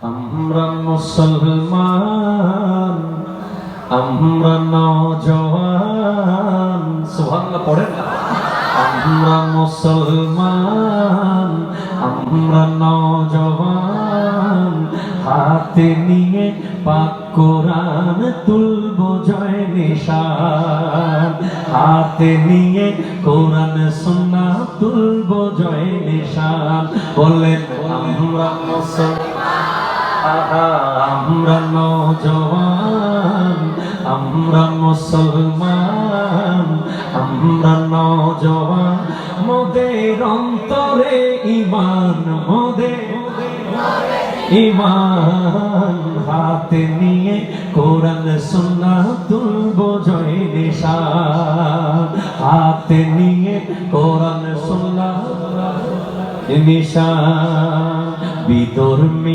আমরা মুসলমান, আমরা নওজওয়ান, সুবহানাল্লাহ পড়েন না। আমরা মুসলমান, আমরা নওজওয়ান, হাতে নিয়ে পাক কোরআন তুলব জয় নিশান, হাতে নিয়ে কোরআন সুন্নাহ তুলব জয় নিশান। বলেন আমরা মুসলমান, আমরা নওজওয়ান, আমরা মুসলমান, আমরা নওজওয়ান, মোদের অন্তরে ঈমান, মোদের ঈমান, হাতে নিয়ে কোরআন সুন্নাহ তুলব জয় নিশান, হাতে নিয়ে কোরআন সুন্নাহ নিশান। বিধর্মী